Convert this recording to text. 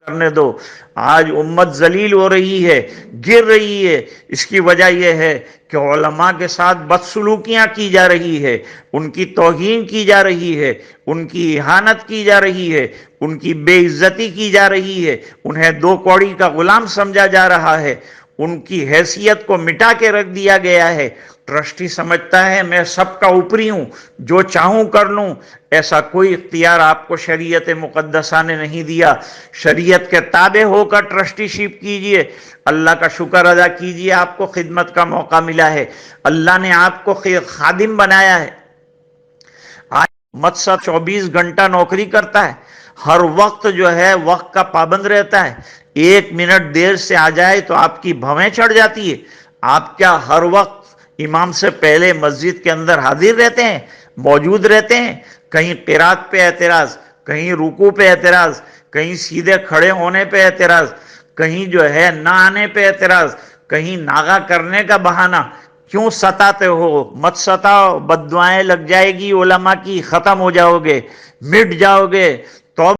کرنے دو۔ آج امت ذلیل ہو رہی ہے، گر رہی ہے، اس کی وجہ یہ ہے کہ علماء کے ساتھ بدسلوکیاں کی جا رہی ہے، ان کی توہین کی جا رہی ہے، ان کی اہانت کی جا رہی ہے، ان کی بے عزتی کی جا رہی ہے، انہیں دو کوڑی کا غلام سمجھا جا رہا ہے، ان کی حیثیت کو مٹا کے رکھ دیا گیا ہے۔ ٹرسٹی سمجھتا ہے میں سب کا اوپری ہوں، جو چاہوں کر لوں۔ ایسا کوئی اختیار آپ کو شریعت مقدسہ نے نہیں دیا۔ شریعت کے تابع ہو کر ٹرسٹی شپ کیجئے، اللہ کا شکر ادا کیجئے، آپ کو خدمت کا موقع ملا ہے، اللہ نے آپ کو خادم بنایا ہے۔ آج مقصد 24 گھنٹہ نوکری کرتا ہے، ہر وقت جو ہے وقت کا پابند رہتا ہے، 1 منٹ دیر سے آ جائے تو آپ کی بھویں چڑھ جاتی ہے۔ آپ کیا ہر وقت امام سے پہلے مسجد کے اندر حاضر رہتے ہیں، موجود رہتے ہیں؟ کہیں قرات پہ اعتراض، کہیں رکوع پہ اعتراض، کہیں سیدھے کھڑے ہونے پہ اعتراض، کہیں جو ہے نہ آنے پہ اعتراض، کہیں ناغا کرنے کا بہانہ۔ کیوں ستاتے ہو؟ مت ستاؤ، بد دعائیں لگ جائے گی علماء کی، ختم ہو جاؤ گے، مٹ جاؤ گے۔ تو